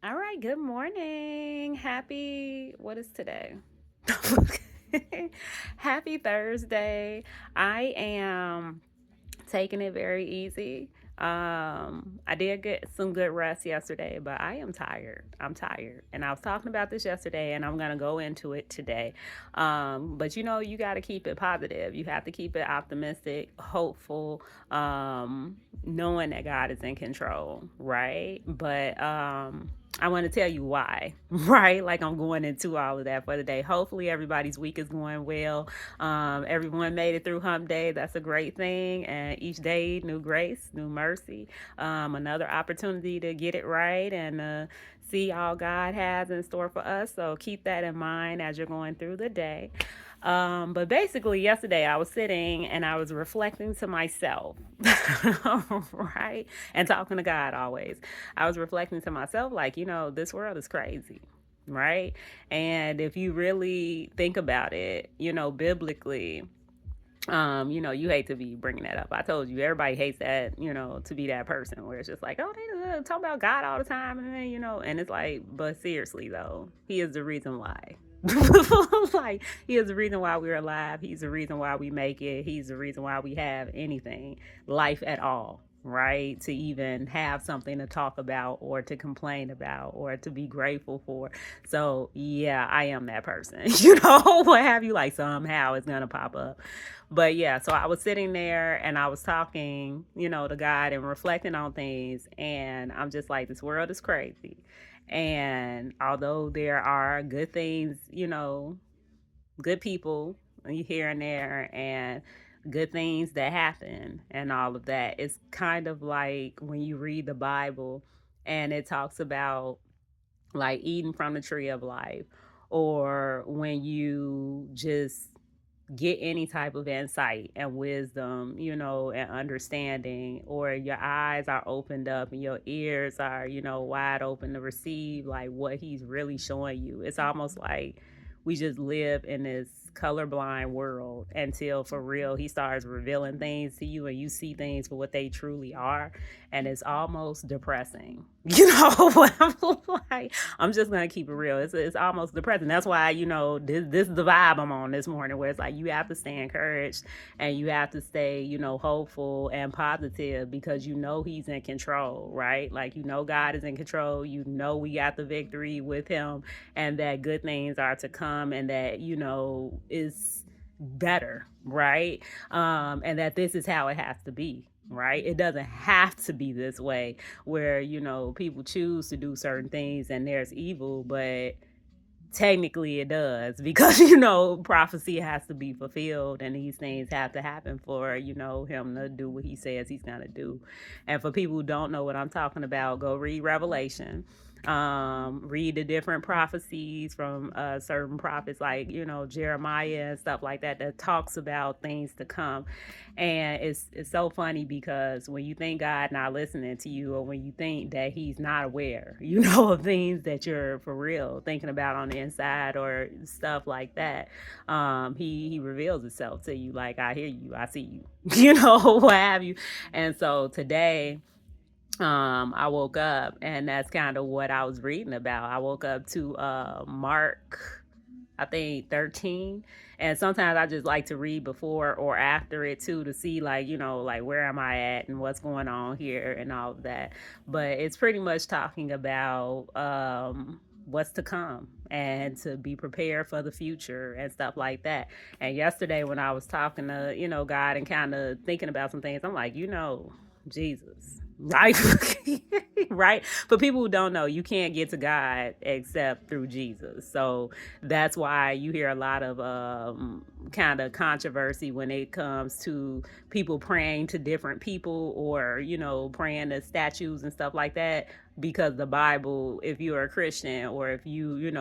All right, good morning. What is today? Happy Thursday. I am taking it very easy. I did get some good rest yesterday, but I am tired. I'm tired. And I was talking about this yesterday, and I'm going to go into it today. But you got to keep it positive. You have to keep it optimistic, hopeful, knowing that God is in control, right? But I want to tell you why, right? Like I'm going into all of that for the day. Hopefully, everybody's week is going well. Everyone made it through Hump Day. That's a great thing. And each day, new grace, new mercy, another opportunity to get it right and see all God has in store for us. So keep that in mind as you're going through the day. But basically, yesterday I was sitting and I was reflecting to myself, right? And talking to God always. I was reflecting to myself, like, this world is crazy, right? And if you really think about it, biblically, you hate to be bringing that up. I told you, everybody hates that, to be that person where it's just like, oh, they talk about God all the time, and then, and it's like, but seriously though, He is the reason why. Like he is the reason why we're alive. He's the reason why we make it. He's the reason why we have anything, life at all, right? To even have something to talk about or to complain about or to be grateful for. So yeah, I am that person. What have you, like somehow it's gonna pop up. But yeah, so I was sitting there and I was talking, to God and reflecting on things. And I'm just like, this world is crazy. And although there are good things, good people here and there, and good things that happen and all of that, it's kind of like when you read the Bible and it talks about like eating from the tree of life, or when you just get any type of insight and wisdom, and understanding, or your eyes are opened up and your ears are, wide open to receive like what he's really showing you. It's almost like we just live in this colorblind world until for real he starts revealing things to you and you see things for what they truly are. And it's almost depressing. I'm like, I'm just gonna keep it real. It's almost depressing. That's why this is the vibe I'm on this morning, where it's like you have to stay encouraged and you have to stay hopeful and positive, because He's in control, right? Like God is in control. We got the victory with Him, and that good things are to come, and that is better, right? And that this is how it has to be, right? It doesn't have to be this way where, people choose to do certain things and there's evil, but technically it does, because, prophecy has to be fulfilled and these things have to happen for, him to do what he says he's going to do. And for people who don't know what I'm talking about, go read Revelation. Read the different prophecies from certain prophets, like Jeremiah and stuff like that, that talks about things to come. And it's so funny, because when you think God not listening to you, or when you think that He's not aware, of things that you're for real thinking about on the inside or stuff like that, he reveals Himself to you, like, I hear you, I see you, what have you. And so today, I woke up and that's kind of what I was reading about. I woke up to Mark, I think 13. And sometimes I just like to read before or after it too, to see like, like where am I at and what's going on here and all of that. But it's pretty much talking about what's to come and to be prepared for the future and stuff like that. And yesterday when I was talking to, God and kind of thinking about some things, I'm like, Jesus. Right? Right? For people who don't know, you can't get to God except through Jesus. So that's why you hear a lot of kind of controversy when it comes to people praying to different people, or, praying to statues and stuff like that. Because the Bible, if you're a Christian, or if you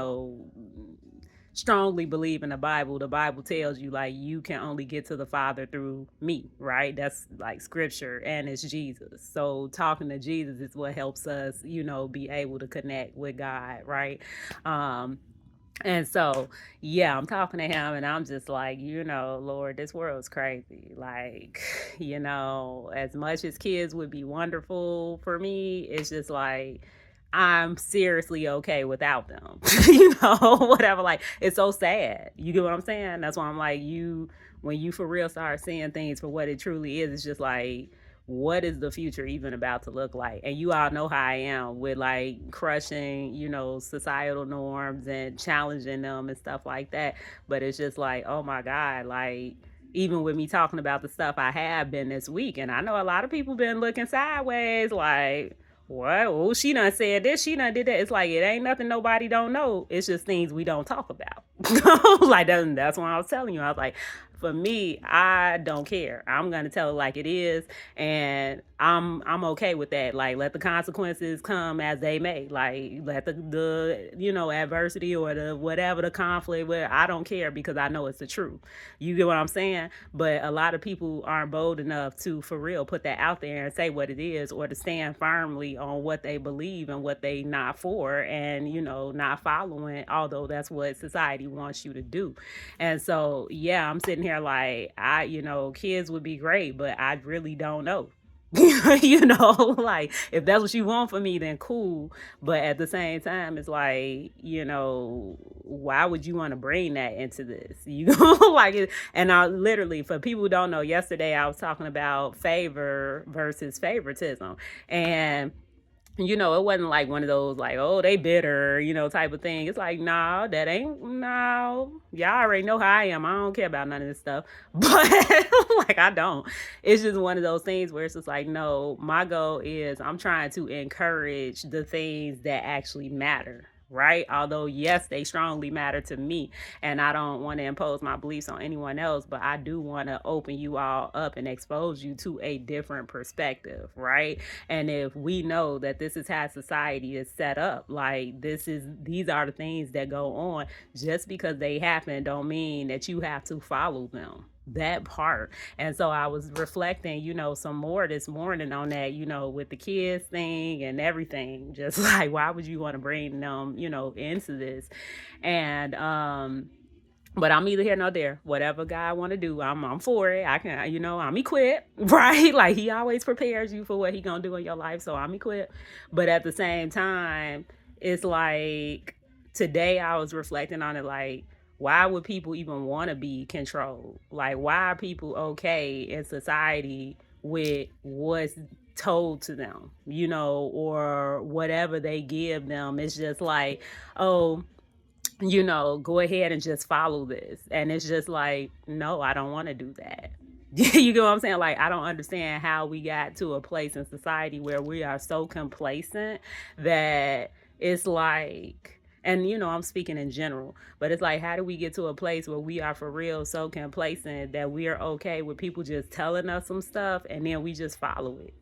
strongly believe in the Bible tells you like you can only get to the Father through me, right? That's like scripture, and it's Jesus. So talking to Jesus is what helps us, be able to connect with God, right? And so, yeah, I'm talking to him and I'm just like, Lord, this world's crazy. Like, as much as kids would be wonderful for me, it's just like, I'm seriously okay without them. You know, whatever. Like, it's so sad. You get what I'm saying? That's why I'm like, when you for real start seeing things for what it truly is, it's just like, what is the future even about to look like? And you all know how I am with like crushing, societal norms and challenging them and stuff like that. But it's just like, oh my God, like, even with me talking about the stuff I have been this week, and I know a lot of people been looking sideways, like, what? Oh, she done said this, she done did that. It's like, it ain't nothing nobody don't know. It's just things we don't talk about. Like, that's why I was telling you. I was like, for me, I don't care. I'm gonna tell it like it is, and I'm okay with that. Like, let the consequences come as they may. Like, let the adversity or the whatever the conflict. Where I don't care because I know it's the truth. You get what I'm saying? But a lot of people aren't bold enough to, for real, put that out there and say what it is, or to stand firmly on what they believe and what they not for, and not following. Although that's what society wants you to do. And so, yeah, I'm sitting here like, kids would be great, but I really don't know. Like, if that's what you want for me, then cool. But at the same time, it's like, why would you want to bring that into this? Like it. And I literally, for people who don't know, yesterday I was talking about favor versus favoritism. And it wasn't like one of those like, oh, they bitter, type of thing. It's like, no, that ain't, no. Y'all already know how I am. I don't care about none of this stuff. But like, I don't. It's just one of those things where it's just like, no, my goal is I'm trying to encourage the things that actually matter. Right? Although, yes, they strongly matter to me, and I don't want to impose my beliefs on anyone else, but I do want to open you all up and expose you to a different perspective, right? And if we know that this is how society is set up, like these are the things that go on, just because they happen don't mean that you have to follow them. That part. And so I was reflecting, some more this morning on that, with the kids thing and everything. Just like, why would you want to bring them, into this? And but I'm either here nor there. Whatever God want to do, I'm for it. I can, I'm equipped, right? Like, he always prepares you for what he gonna do in your life, so I'm equipped. But at the same time, it's like, today I was reflecting on it, like, why would people even want to be controlled? Like, why are people okay in society with what's told to them, or whatever they give them? It's just like, oh, go ahead and just follow this. And it's just like, no, I don't want to do that. You get what I'm saying? Like, I don't understand how we got to a place in society where we are so complacent that it's like, and I'm speaking in general, but it's like, how do we get to a place where we are for real so complacent that we are okay with people just telling us some stuff and then we just follow it?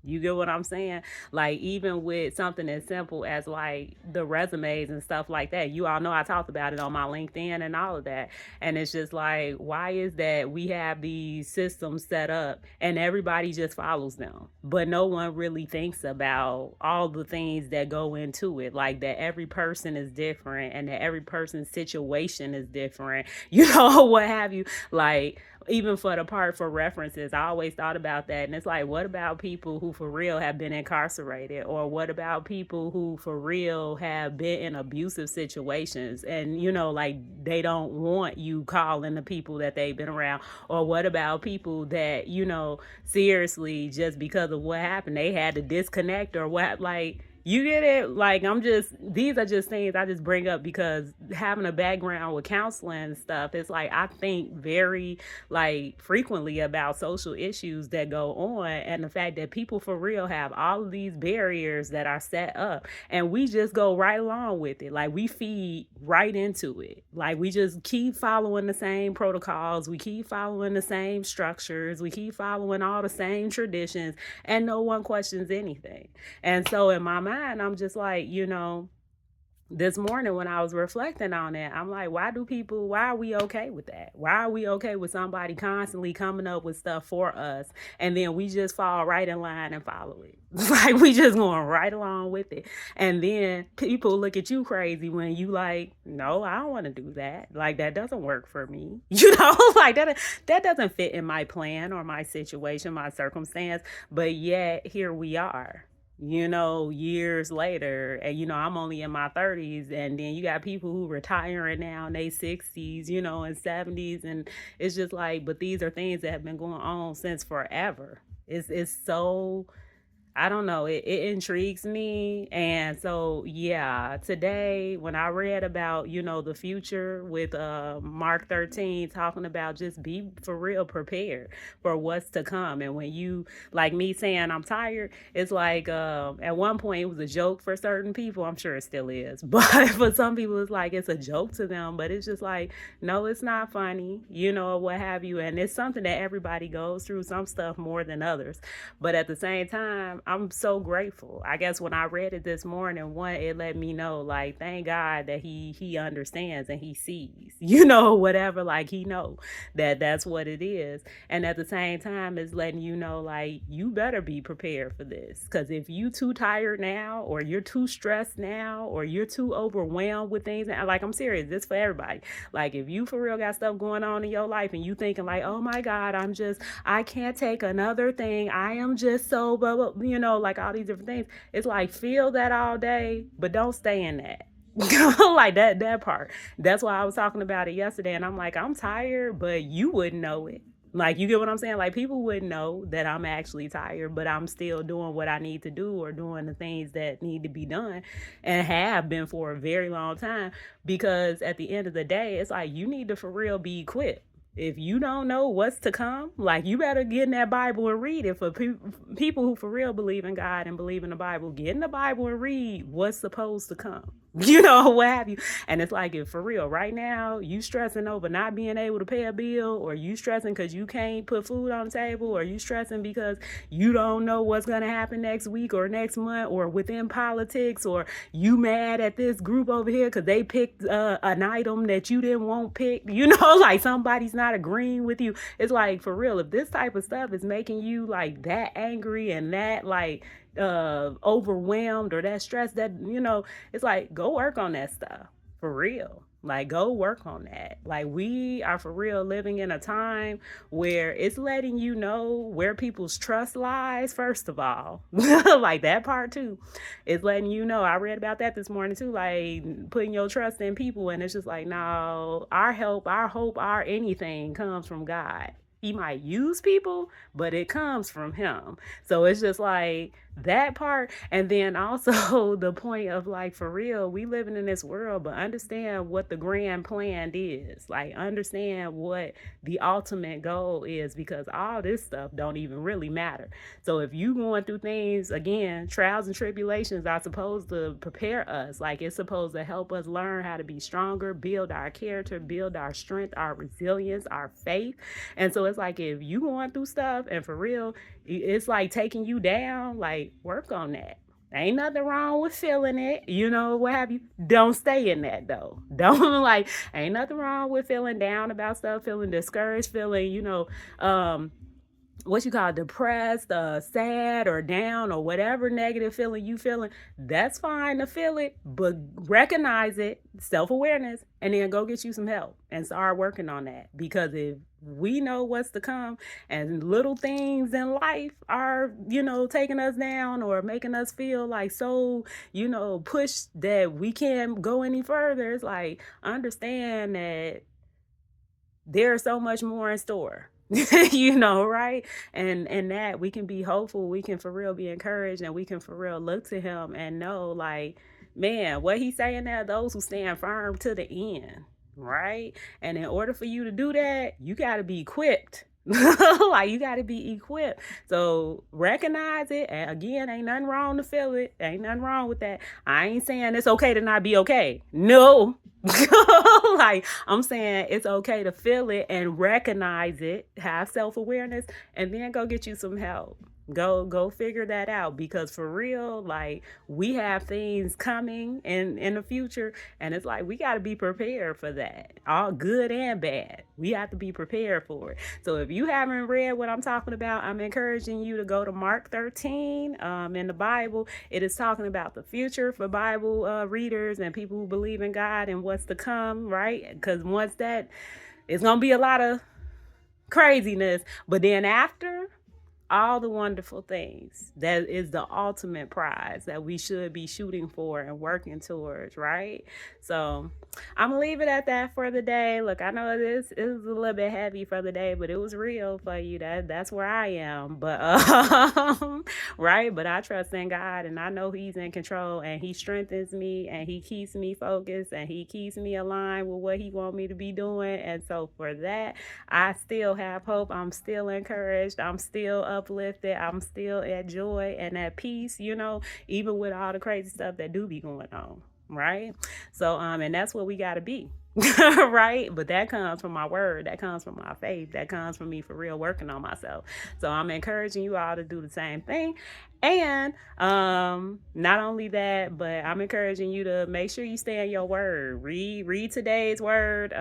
You get what I'm saying? Like, even with something as simple as like the resumes and stuff like that. You all know I talked about it on my LinkedIn and all of that. And it's just like, why is that we have these systems set up and everybody just follows them, but no one really thinks about all the things that go into it? Like, that every person is different and that every person's situation is different, what have you. Like, even for the part for references, I always thought about that. And it's like, what about people who for real have been incarcerated? Or what about people who for real have been in abusive situations and, like, they don't want you calling the people that they've been around? Or what about people that, seriously, just because of what happened, they had to disconnect or what, like, you get it? Like, these are just things I just bring up because having a background with counseling and stuff, it's like, I think very, like, frequently about social issues that go on and the fact that people for real have all of these barriers that are set up and we just go right along with it. Like, we feed right into it. Like, we just keep following the same protocols. We keep following the same structures. We keep following all the same traditions and no one questions anything. And so in my mind, I'm just like, this morning when I was reflecting on it, I'm like, why are we okay with that? Why are we okay with somebody constantly coming up with stuff for us and then we just fall right in line and follow it? Like, we just going right along with it. And then people look at you crazy when you like, no, I don't want to do that. Like, that doesn't work for me. Like, that doesn't fit in my plan or my situation, my circumstance. But yet here we are. years later. And, I'm only in my 30s. And then you got people who retiring now in their 60s, and 70s. And it's just like, but these are things that have been going on since forever. It's so, I don't know. It intrigues me. And so, yeah, today when I read about, the future with Mark 13 talking about just be for real prepared for what's to come. And when you, like me saying I'm tired, it's like at one point it was a joke for certain people. I'm sure it still is. But for some people, it's like it's a joke to them. But it's just like, no, it's not funny, what have you. And it's something that everybody goes through, some stuff more than others. But at the same time, I'm so grateful. I guess when I read it this morning, one, it let me know, like, thank God that he understands and he sees, whatever, like he know that that's what it is. And at the same time, it's letting you know, like, you better be prepared for this. Because if you too tired now, or you're too stressed now, or you're too overwhelmed with things, and like, I'm serious, this for everybody. Like, if you for real got stuff going on in your life and you thinking like, oh my God, I can't take another thing. I am just so, blah, blah, like all these different things. It's like, feel that all day, but don't stay in that. Like that part. That's why I was talking about it yesterday. And I'm like, I'm tired, but you wouldn't know it. Like, you get what I'm saying? Like, people wouldn't know that I'm actually tired, but I'm still doing what I need to do, or doing the things that need to be done, and have been for a very long time. Because at the end of the day, it's like, you need to for real be equipped. If you don't know what's to come, like, you better get in that Bible and read it. For people who for real believe in God and believe in the Bible, get in the Bible and read what's supposed to come. What have you. And it's like, if for real right now you stressing over not being able to pay a bill, or you stressing because you can't put food on the table, or you stressing because you don't know what's going to happen next week or next month, or within politics, or you mad at this group over here because they picked an item that you didn't want picked, like somebody's not agreeing with you. It's like, for real, if this type of stuff is making you like that angry and that like overwhelmed, or that stress, that it's like, go work on that stuff for real. Like, go work on that. Like, we are for real living in a time where it's letting you know where people's trust lies, first of all. Like, that part too. It's letting you know. I read about that this morning too, like putting your trust in people. And it's just like, no, our help, our hope, our anything comes from God. He might use people, but it comes from him. So it's just like that part. And then also the point of, like, for real, we living in this world, but understand what the grand plan is. Like, understand what the ultimate goal is, because all this stuff don't even really matter. So if you going through things, again, trials and tribulations are supposed to prepare us. Like, it's supposed to help us learn how to be stronger, build our character, build our strength, our resilience, our faith. And so it's like, if you going through stuff and for real, it's like taking you down, like, work on that. Ain't nothing wrong with feeling it, what have you. Don't stay in that though. Don't, like, ain't nothing wrong with feeling down about stuff, feeling discouraged, feeling, what you call depressed, sad, or down, or whatever negative feeling you feeling. That's fine to feel it, but recognize it, self-awareness, and then go get you some help and start working on that. Because if we know what's to come, and little things in life are, taking us down, or making us feel like so, pushed that we can't go any further, it's like, understand that there's so much more in store. Right? And that we can be hopeful, we can for real be encouraged, and we can for real look to him and know, like, man, what he's saying there, those who stand firm to the end, right? And in order for you to do that, you got to be equipped. Like, you got to be equipped. So recognize it. And again, ain't nothing wrong to feel it. Ain't nothing wrong with that. I ain't saying it's okay to not be okay. No. Like, I'm saying it's okay to feel it and recognize it, have self-awareness, and then go get you some help. Go figure that out. Because for real, like, we have things coming in the future, and it's like, we got to be prepared for that, all good and bad. We have to be prepared for it. So if you haven't read what I'm talking about, I'm encouraging you to go to Mark 13 in the Bible. It is talking about the future for Bible readers and people who believe in God and what's to come, right? Because once that, it's gonna be a lot of craziness, but then after all the wonderful things. That is the ultimate prize that we should be shooting for and working towards, right? So I'm gonna leave it at that for the day. Look, I know this is a little bit heavy for the day, but it was real for you. That's where I am. But right, but I trust in God, and I know He's in control, and He strengthens me, and He keeps me focused, and He keeps me aligned with what He wants me to be doing. And so for that, I still have hope. I'm still encouraged. I'm still uplifted. I'm still at joy and at peace, even with all the crazy stuff that do be going on. Right. So, and that's what we got to be. Right. But that comes from my word. That comes from my faith. That comes from me for real working on myself. So I'm encouraging you all to do the same thing. And not only that, but I'm encouraging you to make sure you stay in your word. Read today's word.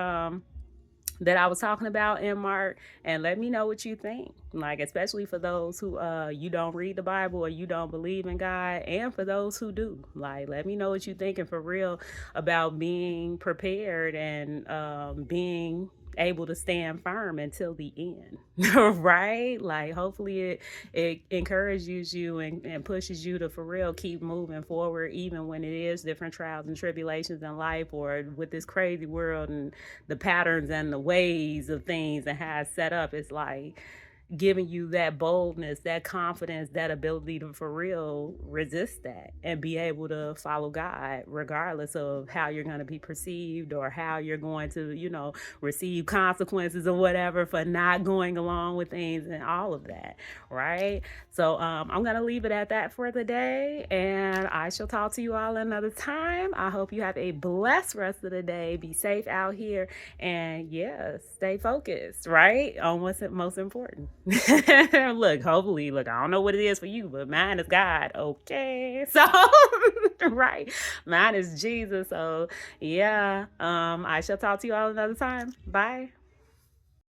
That I was talking about in Mark, and let me know what you think. Like, especially for those who you don't read the Bible or you don't believe in God, and for those who do. Like, let me know what you're thinking for real about being prepared and being able to stand firm until the end. Right? Like, hopefully it encourages you and pushes you to for real keep moving forward, even when it is different trials and tribulations in life, or with this crazy world and the patterns and the ways of things and how it's set up. It's like giving you that boldness, that confidence, that ability to for real resist that and be able to follow God regardless of how you're going to be perceived or how you're going to, receive consequences or whatever for not going along with things and all of that, right? So I'm going to leave it at that for the day, and I shall talk to you all another time. I hope you have a blessed rest of the day. Be safe out here, and yeah, stay focused, right, on what's most important. Look, hopefully, I don't know what it is for you, but mine is God. Okay. So, right. Mine is Jesus. So, yeah. I shall talk to you all another time. Bye.